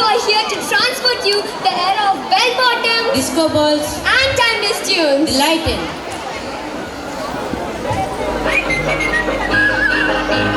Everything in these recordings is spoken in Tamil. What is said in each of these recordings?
are here to transport you the era of bell bottoms, disco balls, and timeless tunes. Delighten.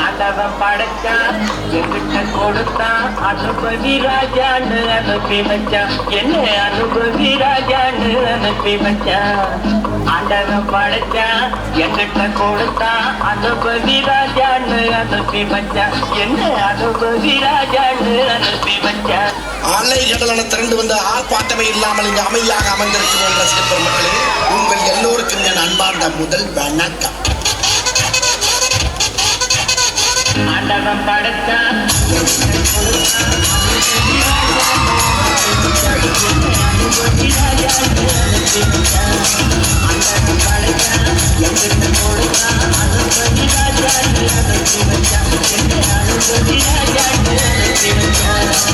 ஆண்டவன் படைச்சான் எங்கிட்ட கொடுத்தான் அனுபவி ராஜான்னு அனுப்பி வச்சான் என்ன அனுபவி ராஜான்னு அனுப்பி வச்சான் ஆண்டவன் படைச்சான் எங்கிட்ட கொடுத்தான் அனுபவி ராஜான்னு அனுப்பி வச்சான் என்ன அனுபவி ராஜான்னு அனுப்பி வச்சான் ஆலை கடலான திரண்டு வந்த ஆர்ப்பாட்டமே இல்லாமல் இங்கு அமைதியாக அமர்ந்திருக்கும் என்ற சிறப்பு மக்களே உங்கள் எல்லோருக்கும் என் அன்பார்ந்த முதல் வணக்கம். ஆண்டவன் படைச்சான்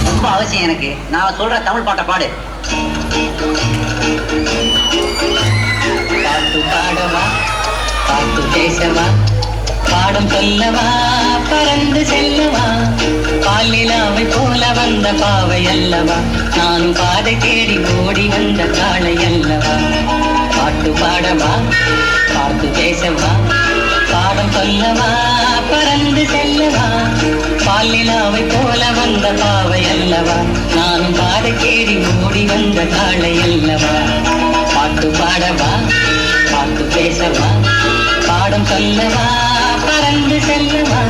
ரொம்ப அவசியம் எனக்கு. நான் சொல்ற தமிழ் பாட்டை பாடு. பாட்டு பாடவா, பாட்டு பேசவா, பாடம் சொல்லவா, பறந்து செல்லவா, பாலிலாவை போல வந்த பாவை அல்லவா, நானும் பாதை தேடி ஓடி வந்த காளை அல்லவா. பாட்டு பாடவா, பாட்டு பேசவா, பாடம் சொல்லவா, பறந்து செல்லவா, பாலிலாவை போல வந்த பாவை அல்லவா, நானும் பாதை தேடி ஓடி வந்த காளை அல்லவா. பாட்டு பாடவா, பாட்டு பேசவா, பாடம் சொல்லவா, பறந்து செல்லவா.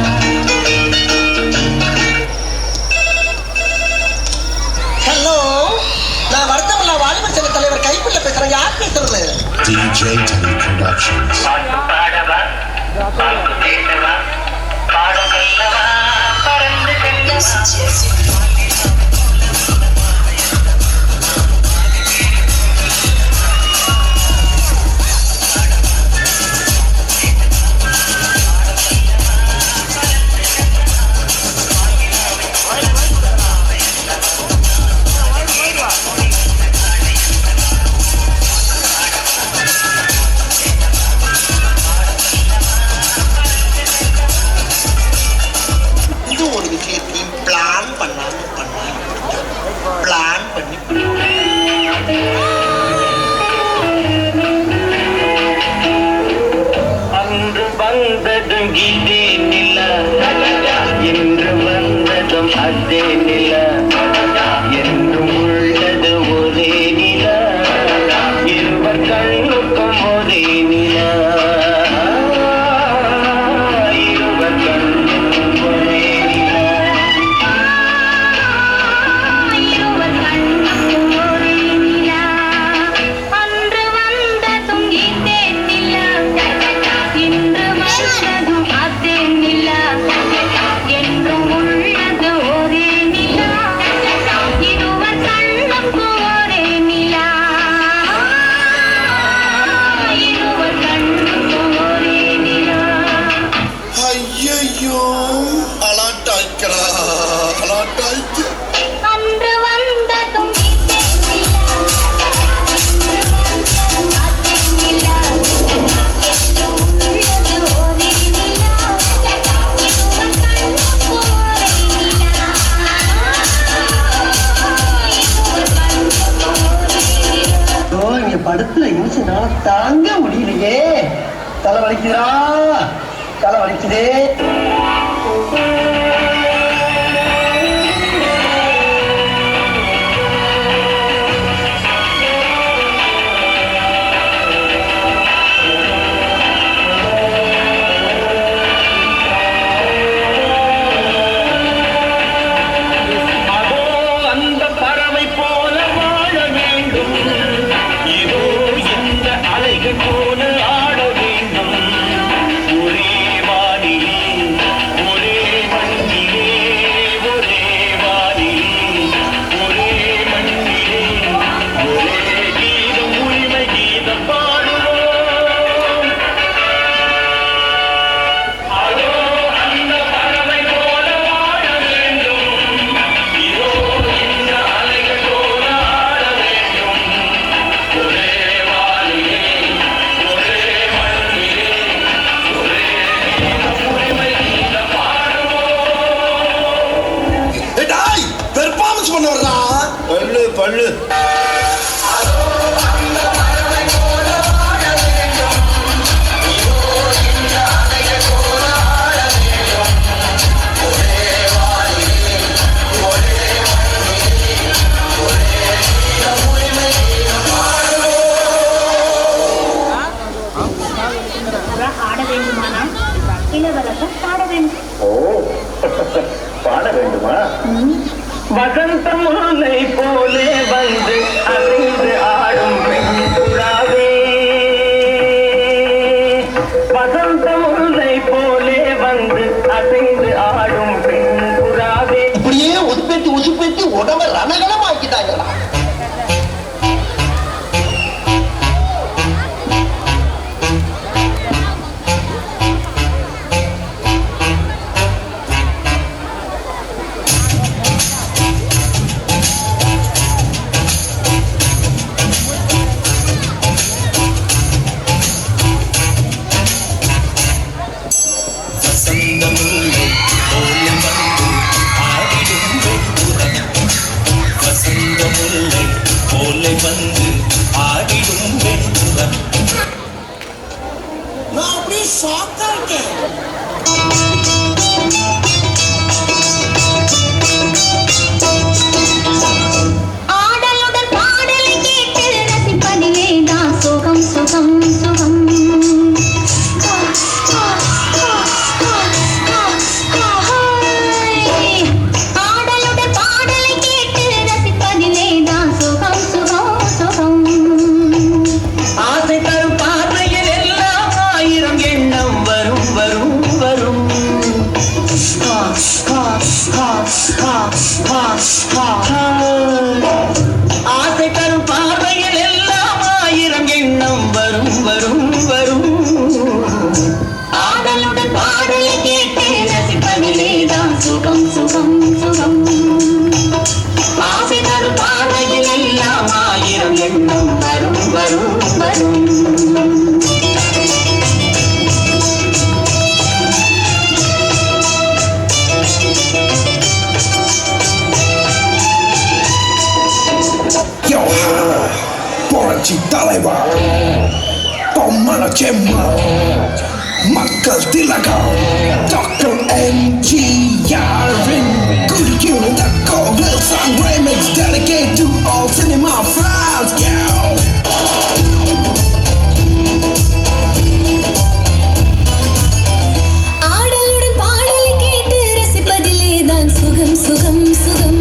ஹலோ, நான் வருத்தமில்லா வாலிபர் சங்க தலைவர் கைப்பிள்ள பேசுறேன். யார் பேசுறது? DJ Teddy Productions. பாட்டு பாடவா, பாட்டு பேசவா, பாடம் சொல்லவா, பறந்து செல்லவா. இதே நில என்று வந்ததும் அதே நில என்றும் உள்ளது ஒரே நில இருவர் கண்ணுக்கும் ஒரே நில இருவர் கண்ணுக்கும் ஒரே நில இருவர் கண்ணுக்கும் ஒரே நில அன்று வந்ததும் இதே நில இன்று வந்ததும் அதே நில என்றும் உள்ளது ஒரே நில இருவர் கண்ணுக்கும் ஒரே நில இருவர் கண்ணுக்கும் ஒரே நில. ஐயோ, அலாட்டாய்க்கடா, அலாட்டாய்க்கு. அன்று வந்ததும் இதே நில இன்று வந்ததும் அதே நில என்றும் உள்ளது ஒரே நில இருவர் கண்ணுக்கும் ஒரே நில இருவர் கண்ணுக்கும் ஒரே நில. இங்க படுத்துல யோசனால தாங்க முடியலையே. தலை வலிக்குதா, தலை வலிக்குதே. அதோ அந்த பறவை போல வாழ வேண்டும் இதோ இந்த அலைகள் போல ஆட வேண்டும் ஒரே வானில் ஒரே சொல்லு. ஆட வேண்டுமானால் இளவரசர் பாட வேண்டும். ஓ பாட வேண்டுமா? வசந்த முல்லை போலே வந்து அசைந்து ஆடும் பெண்புறாவே, வசந்த முல்லை போலே வந்து அசைந்து ஆடும் பெண்புறாவே. இப்படியே உசுப்பேத்தி உடம்ப ரணகலம் ஆக்கிட்டாங்களா? ஆடலுடன் பாடலை கேட்டு ரசிப்பதிலே தான் சுகம் சுகம் சுகம். ஆடலுடன் பாடலை கேட்டு ரசிப்பதிலே தான் சுகம் சுகம் சுகம். ஆசை தரும் பார்வையில் எல்லாம் ஆயிரம் எண்ணம் வரும் வரும் வரும். ஆசை தரும் பார்வையில் எல்லாம் ஆயிரம் எண்ணம் வரும் வரும் வரும். ஆடலுடன் பாடலை கேட்டு ரசிப்பதிலே தான் சுகம் சுகம் சுகம். ஆசை தரும் பார்வையில் எல்லாம் ஆயிரம் எண்ணம் வரும் வரும் வரும். புரட்சி தலைவர் பொம்மன செம்மா மக்கள் திலகம் டாக்டர் எம்ஜிஆரின் குடியுடன் கோவில் song remix dedicated to all cinema fans. ஆடலுடன் பாடலை கேட்டு ரசிப்பதிலே தான் சுகம் சுகம் சுகம்.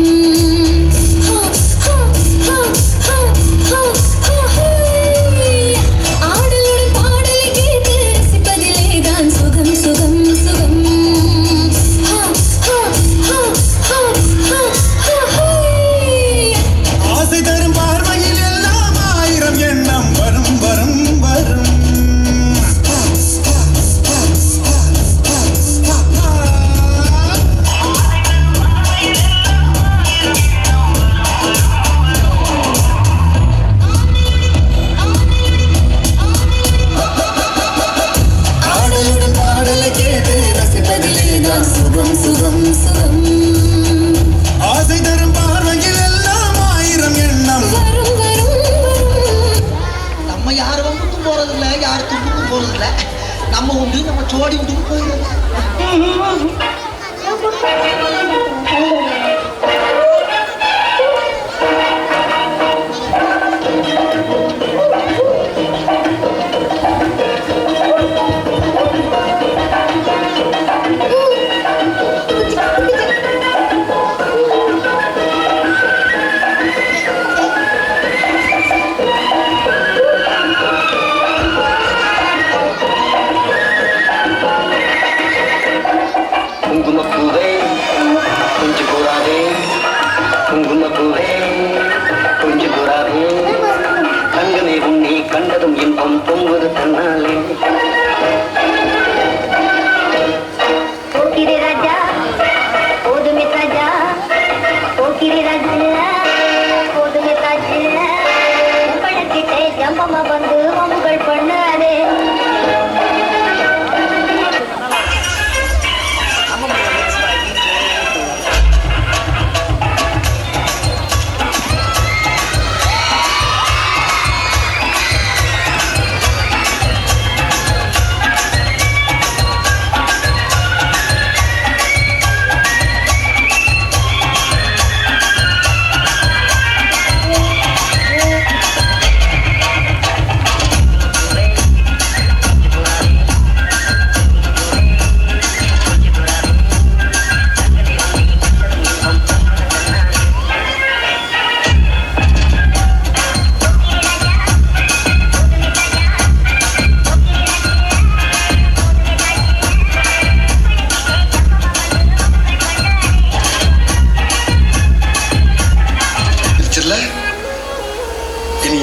ஆடலுடன் பாடலை கேட்டு ரசிப்பதிலே தான் சுகம் சுகம் சுகம். ஆசை தரும் பார்வையில் எல்லாம் ஆயிரம் எண்ணம் வரும் வரும் வரும். ஆடலுடன் பாடலை கேட்டு ரசிப்பதிலே தான் சுகம் சுகம் சுகம். ஆசை தரும் பார்வையில் எல்லாம் ஆயிரம் எண்ணம். வரும் வரும் வரும். நம்ம யார் வம்புக்கும் போறதில்ல, யார் தும்புக்கும் போறதில்ல. நம்ம உண்டு, நம்ம சோடி உண்டு போயிடும். குங்குமப்பூவே கொஞ்சம் கூறாதே, குங்குமப்பூவே கொஞ்சம் கூறாதே. தங்கமே உன்னை கண்டதும் இன்பம் பொங்குது தன்னாலே. போக்கிரி ராஜா போதுமே ராஜா, போக்கிரி ராஜா போதுமே ராஜா. உங்கள்கிட்ட ஜம்பமா வந்து உங்கள் பண்ணாதே.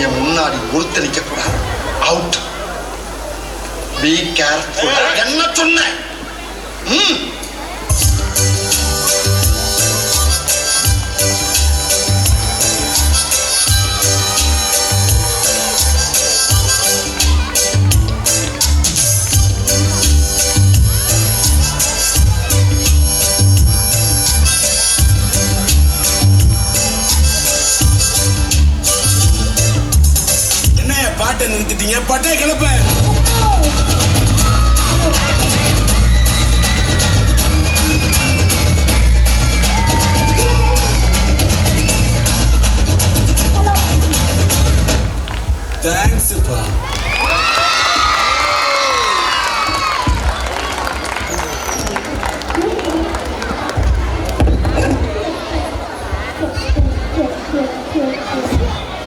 என் முன்னாடி ஒருத்த நிக்க கூடாது. அவுட். Be careful. என்ன சொன்ன? என்ன பாட்டை நிறுத்திட்டீங்க? பட்டை கிளப்ப